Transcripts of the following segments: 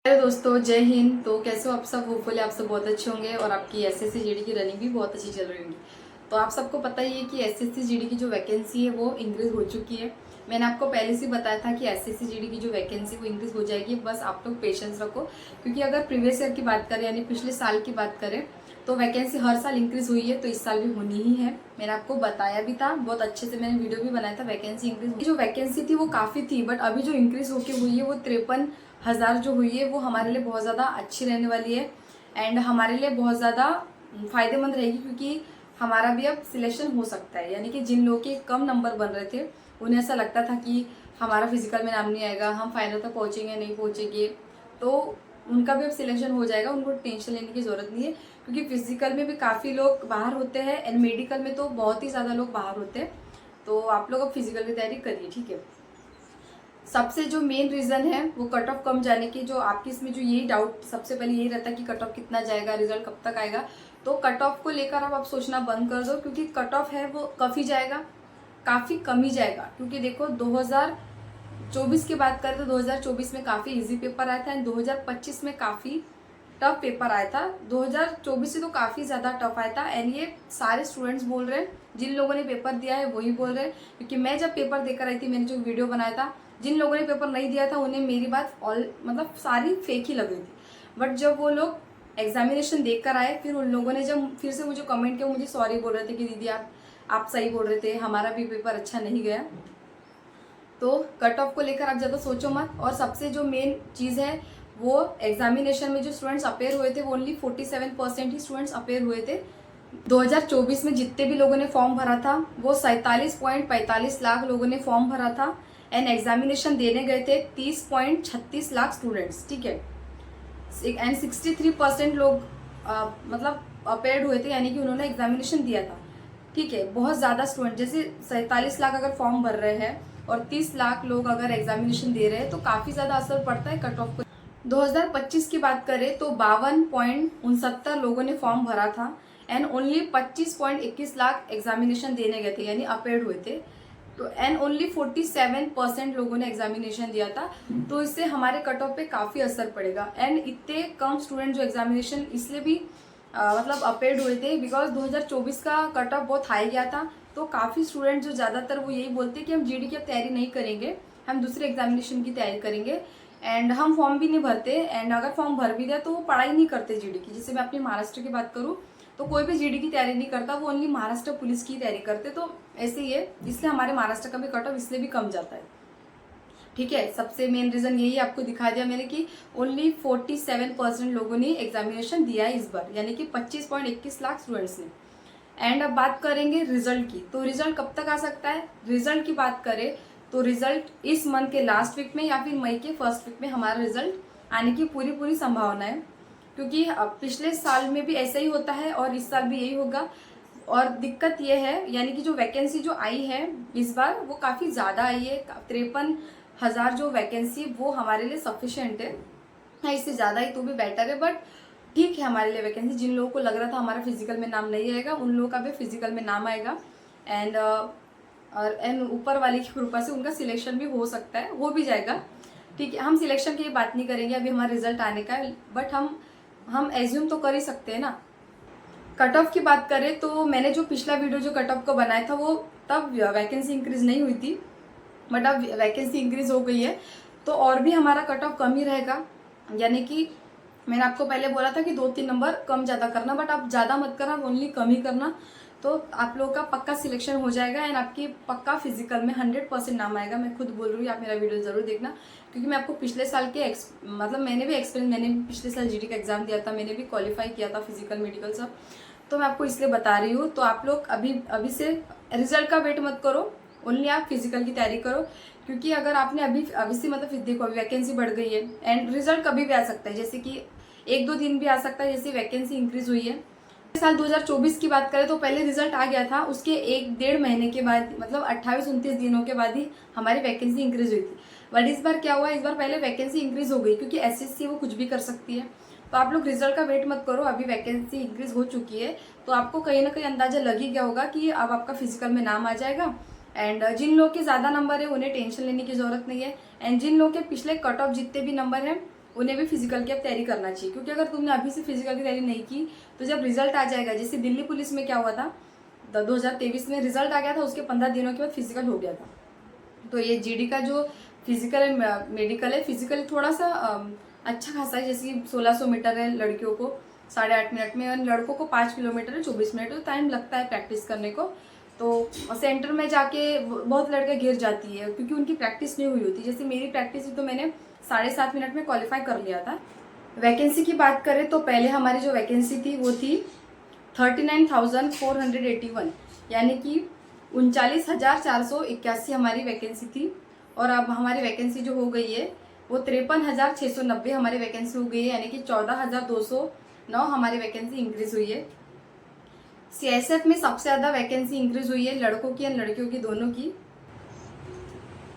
Hello दोस्तों, जय हिंद। तो कैसे हो आप सब? होपफुली आप सब बहुत अच्छे होंगे और आपकी एसएससी जीडी की रनिंग भी बहुत अच्छी चल रही होगी। तो आप सबको पता ही है कि एसएससी जीडी की जो वैकेंसी है वो इंक्रीज हो चुकी है। मैंने आपको पहले से बताया था कि एसएससी जीडी की जो वैकेंसी वो इंक्रीज हो जाएगी, बस आप लोग पेशेंस रखो। क्योंकि अगर प्रीवियस ईयर की बात करें यानी पिछले साल की बात करें तो वैकेंसी हर साल इंक्रीज हुई है, तो इस साल भी होनी ही है। मैंने आपको बताया भी था, बहुत अच्छे से मैंने वीडियो भी बनाया था। वैकेंसी इंक्रीज, जो वैकेंसी थी वो काफी थी, बट अभी जो इंक्रीज होके हुई है वो 53,000 जो हुई है वो हमारे लिए बहुत ज़्यादा अच्छी रहने वाली है एंड हमारे लिए बहुत ज़्यादा फायदेमंद रहेगी। क्योंकि हमारा भी अब सिलेक्शन हो सकता है। यानी कि जिन लोगों के कम नंबर बन रहे थे उन्हें ऐसा लगता था कि हमारा फिजिकल में नाम नहीं आएगा, हम फाइनल तक पहुंचेंगे नहीं पहुंचेंगे, तो उनका भी अब सिलेक्शन हो जाएगा। उनको टेंशन लेने की जरूरत नहीं है, क्योंकि फिजिकल में भी काफ़ी लोग बाहर होते हैं एंड मेडिकल में तो बहुत ही ज़्यादा लोग बाहर होते हैं। तो आप लोग अब फिजिकल की तैयारी करिए, ठीक है। सबसे जो मेन रीजन है वो कट ऑफ कम जाने की, जो आपकी इसमें जो यही डाउट सबसे पहले यही रहता है कि कट ऑफ कितना जाएगा, रिजल्ट कब तक आएगा। तो कट ऑफ को लेकर अब आप सोचना बंद कर दो, क्योंकि कट ऑफ है वो काफी जाएगा, काफी कम ही जाएगा। क्योंकि देखो 2024 की बात करें तो 2024 में काफी इजी पेपर आया था एंड 2025 में काफी टफ पेपर आया था। 2024 से तो काफी ज्यादा टफ आया था एंड ये सारे स्टूडेंट्स बोल रहे हैं, जिन लोगों ने पेपर दिया है वही बोल रहे हैं। क्योंकि मैं जब पेपर देकर आई थी, मैंने जो वीडियो बनाया था, जिन लोगों ने पेपर नहीं दिया था उन्हें मेरी बात ऑल मतलब सारी फेक ही लग रही थी। बट जब वो लोग एग्जामिनेशन देख कर आए, फिर उन लोगों ने जब फिर से मुझे कमेंट किया, मुझे सॉरी बोल रहे थे कि दीदी आप सही बोल रहे थे, हमारा भी पेपर अच्छा नहीं गया। तो कट ऑफ को लेकर आप ज़्यादा सोचो मत। और सबसे जो मेन चीज़ है वो एग्जामिनेशन में जो स्टूडेंट्स अपेयर हुए थे वो ओनली 47% ही स्टूडेंट्स अपेयर हुए थे। 2024 में जितने भी लोगों ने फॉर्म भरा था वो 47.45 लाख लोगों ने फॉर्म भरा था एंड एग्जामिनेशन देने गए थे 30.36 लाख स्टूडेंट्स, ठीक है। एंड 63% लोग मतलब अपेयर्ड हुए थे, यानी कि उन्होंने एग्जामिनेशन दिया था, ठीक है। बहुत ज़्यादा स्टूडेंट, जैसे 47 लाख अगर फॉर्म भर रहे हैं और 30 लाख लोग अगर एग्जामिनेशन दे रहे हैं तो काफ़ी ज़्यादा असर पड़ता है कट ऑफ को। 2025 की बात करें तो 52.69 लोगों ने फॉर्म भरा था एंड ओनली 25.21 लाख एग्जामिनेशन देने गए थे, यानी अपेयर्ड हुए थे। तो एंड ओनली 47% लोगों ने एग्जामिनेशन दिया था। तो इससे हमारे कट ऑफ पे काफ़ी असर पड़ेगा एंड इतने कम स्टूडेंट जो एग्जामिनेशन इसलिए भी मतलब अपेयर्ड हुए थे बिकॉज 2024 का कट ऑफ बहुत हाई गया था। तो काफ़ी स्टूडेंट जो ज़्यादातर वो यही बोलते हैं कि हम जीडी की तैयारी नहीं करेंगे, हम दूसरे एग्जामिनेशन की तैयारी करेंगे एंड हम फॉर्म भी नहीं भरते एंड अगर फॉर्म भर भी दिया तो वो पढ़ाई नहीं करते जीडी की। जैसे मैं अपनी महाराष्ट्र की बात करूँ तो कोई भी जीडी की तैयारी नहीं करता, वो ओनली महाराष्ट्र पुलिस की तैयारी करते। तो ऐसे ही है, इसलिए हमारे महाराष्ट्र का भी कट ऑफ इसलिए भी कम जाता है, ठीक है। सबसे मेन रीजन यही आपको दिखा दिया मैंने कि ओनली 47% लोगों ने एग्जामिनेशन दिया है इस बार, यानी कि 25.21 लाख स्टूडेंट्स ने। एंड अब बात करेंगे रिजल्ट की, तो रिजल्ट कब तक आ सकता है। रिजल्ट की बात करें तो रिजल्ट इस मंथ के लास्ट वीक में या फिर मई के फर्स्ट वीक में हमारा रिजल्ट आने की पूरी पूरी संभावना है। क्योंकि पिछले साल में भी ऐसा ही होता है और इस साल भी यही होगा। और दिक्कत यह है, यानी कि जो वैकेंसी जो आई है इस बार वो काफ़ी ज़्यादा आई है। 53,000 जो वैकेंसी वो हमारे लिए सफिशिएंट है। हाँ, इससे ज़्यादा ही तो भी बेटर है, बट ठीक है हमारे लिए वैकेंसी। जिन लोगों को लग रहा था हमारा फिजिकल में नाम नहीं आएगा उन लोगों का भी फिजिकल में नाम आएगा एंड ऊपर वाले की कृपा से उनका सिलेक्शन भी हो सकता है, हो भी जाएगा, ठीक है। हम सिलेक्शन की बात नहीं करेंगे अभी, हमारा रिजल्ट आने का है, बट हम एज्यूम तो कर ही सकते हैं ना। कट ऑफ की बात करें तो मैंने जो पिछला वीडियो जो कट ऑफ को बनाया था वो तब वैकेंसी इंक्रीज नहीं हुई थी, बट अब वैकेंसी इंक्रीज हो गई है तो और भी हमारा कट ऑफ कम ही रहेगा। यानी कि मैंने आपको पहले बोला था कि 2-3 नंबर कम ज़्यादा करना, बट आप ज़्यादा मत करना, ओनली कम ही करना। तो आप लोगों का पक्का सिलेक्शन हो जाएगा एंड आपकी पक्का फिजिकल में 100% नाम आएगा। मैं खुद बोल रही हूँ, आप मेरा वीडियो ज़रूर देखना, क्योंकि मैं आपको पिछले साल के मतलब मैंने भी एक्सपीरियंस, मैंने भी पिछले साल जीडी का एग्जाम दिया था, मैंने भी क्वालिफाई किया था फिजिकल मेडिकल सब। तो मैं आपको इसलिए बता रही हूँ। तो आप लोग अभी से रिजल्ट का वेट मत करो, ओनली आप फिजिकल की तैयारी करो। क्योंकि अगर आपने अभी से मतलब देखो अभी वैकेंसी बढ़ गई है एंड रिजल्ट कभी भी आ सकता है, जैसे कि 1-2 दिन भी आ सकता है, जैसे वैकेंसी इंक्रीज हुई है। साल 2024 की बात करें तो पहले रिजल्ट आ गया था, उसके 1-1.5 महीने के बाद मतलब 28-29 दिनों के बाद ही हमारी वैकेंसी इंक्रीज हुई थी। बट इस बार क्या हुआ, इस बार पहले वैकेंसी इंक्रीज हो गई, क्योंकि एसएससी वो कुछ भी कर सकती है। तो आप लोग रिजल्ट का वेट मत करो, अभी वैकेंसी इंक्रीज हो चुकी है तो आपको कहीं ना कहीं अंदाजा लग ही गया होगा कि अब आपका फिजिकल में नाम आ जाएगा। एंड जिन लोगों के ज़्यादा नंबर है उन्हें टेंशन लेने की ज़रूरत नहीं है एंड जिन लोगों के पिछले कट ऑफ जितने भी नंबर हैं उन्हें भी फिजिकल की अब तैयारी करना चाहिए, क्योंकि अगर तुमने अभी से फिजिकल की तैयारी नहीं की तो जब रिजल्ट आ जाएगा, जैसे दिल्ली पुलिस में क्या हुआ था 2023 में रिजल्ट आ गया था, उसके 15 दिनों के बाद फिजिकल हो गया था। तो ये जीडी का जो फिजिकल मेडिकल है, फिजिकल थोड़ा सा अच्छा खासा है, जैसे कि 1600 मीटर है लड़कियों को 8.5 मिनट में, और लड़कों को 5 किलोमीटर है 24 मिनट, तो टाइम लगता है प्रैक्टिस करने को। तो सेंटर में जाके बहुत लड़के गिर जाती है क्योंकि उनकी प्रैक्टिस नहीं हुई होती। जैसे मेरी प्रैक्टिस थी तो मैंने 7.5 मिनट में क्वालिफाई कर लिया था। वैकेंसी की बात करें तो पहले हमारी जो वैकेंसी थी वो थी 39,481, यानी कि 39,481 हमारी वैकेंसी थी। और अब हमारी वैकेंसी जो हो गई है वो 53,690 हमारी वैकेंसी हो गई है, यानी कि 14,209 हमारी वैकेंसी इंक्रीज हुई है। सीएसएफ में सबसे ज़्यादा वैकेंसी इंक्रीज हुई है लड़कों की और लड़कियों की दोनों की।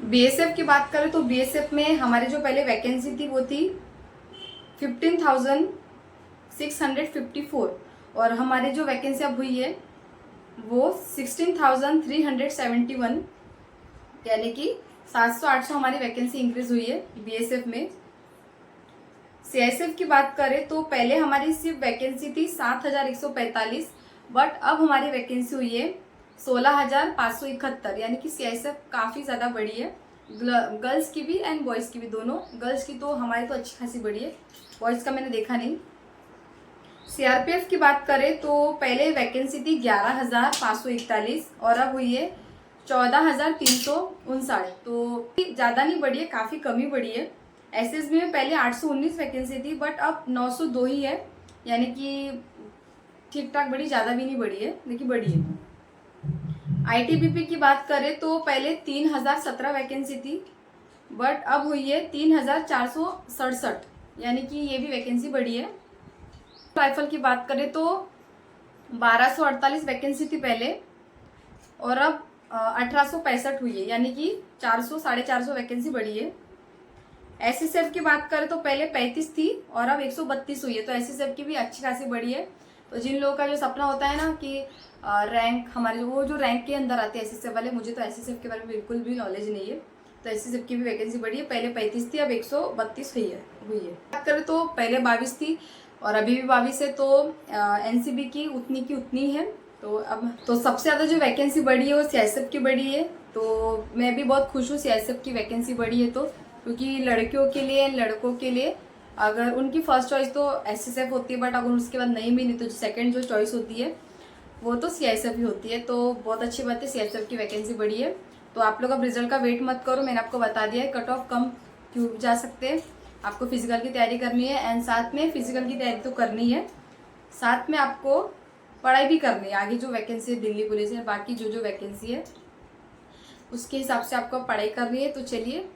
बीएसएफ की बात करें तो बीएसएफ में हमारी जो पहले वैकेंसी थी वो थी 15,654, और हमारी जो वैकेंसी अब हुई है वो 16,371, यानी कि 700-800 हमारी वैकेंसी इंक्रीज हुई है बीएसएफ में। सीआईएसएफ की बात करें तो पहले हमारी सिर्फ वैकेंसी थी 7,145, बट अब हमारी वैकेंसी हुई है 16,571, यानी कि सीआईएसएफ काफ़ी ज़्यादा बड़ी है, गर्ल्स की भी एंड बॉयज़ की भी दोनों। गर्ल्स की तो हमारी तो अच्छी खासी बड़ी है, बॉयज़ का मैंने देखा नहीं। सीआरपीएफ की बात करें तो पहले वैकेंसी थी 11,541 और अब हुई है 14,359, तो ज़्यादा नहीं बढ़ी है, काफ़ी कमी बढ़ी है। एसएसबी में पहले 819 वैकेंसी थी बट अब 902 ही है, यानी कि ठीक ठाक बढ़ी, ज़्यादा भी नहीं बढ़ी है लेकिन बढ़ी है। आईटीबीपी की बात करें तो पहले 3,017 वैकेंसी थी बट अब हुई है 3,467, यानी कि ये भी वैकेंसी बढ़ी है। राइफल की बात करें तो 1248 वैकेंसी थी पहले और अब 1865 हुई है, यानी कि 400-450 वैकेंसी बढ़ी है। एसएसएफ की बात करें तो पहले 35 थी और अब 132 हुई है, तो एसएसएफ की भी अच्छी खासी बढ़ी है। तो जिन लोगों का जो सपना होता है ना कि रैंक हमारे वो जो रैंक के अंदर आते हैं एसएसएफ वाले, मुझे तो एसएसएफ के बारे में बिल्कुल भी नॉलेज नहीं है, तो एसएसएफ की भी वैकेंसी बढ़ी है। पहले 35 थी, अब 132 हुई है। बात करें तो पहले 22 थी और अभी भी 22 है, तो एनसीबी की उतनी है। तो अब तो सबसे ज़्यादा जो वैकेंसी बढ़ी है वो सीआईएसएफ की बढ़ी है, तो मैं भी बहुत खुश हूँ सीआईएसएफ की वैकेंसी बढ़ी है, तो क्योंकि लड़कियों के लिए लड़कों के लिए अगर उनकी फर्स्ट चॉइस तो एसएसएफ होती है, बट अगर उसके बाद नहीं मिली तो सेकंड जो चॉइस होती है वो तो सीआईएसएफ ही होती है। तो बहुत अच्छी बात है, सीआईएसएफ की वैकेंसी बढ़ी है। तो आप लोग अब रिजल्ट का वेट मत करो, मैंने आपको बता दिया है कट ऑफ कम क्यों जा सकते हैं। आपको फिजिकल की तैयारी करनी है एंड साथ में फिजिकल की तैयारी तो करनी है, साथ में आपको पढ़ाई भी करनी है। आगे जो वैकेंसी है दिल्ली पुलिस है, बाकी जो वैकेंसी है उसके हिसाब से आपको पढ़ाई करनी है। तो चलिए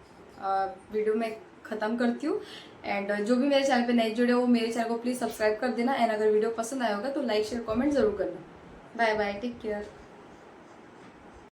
वीडियो में ख़त्म करती हूँ, एंड जो भी मेरे चैनल पे नए जुड़े हो वो मेरे चैनल को प्लीज़ सब्सक्राइब कर देना, एंड अगर वीडियो पसंद आया होगा तो लाइक शेयर कमेंट ज़रूर करना। Bye bye, take care.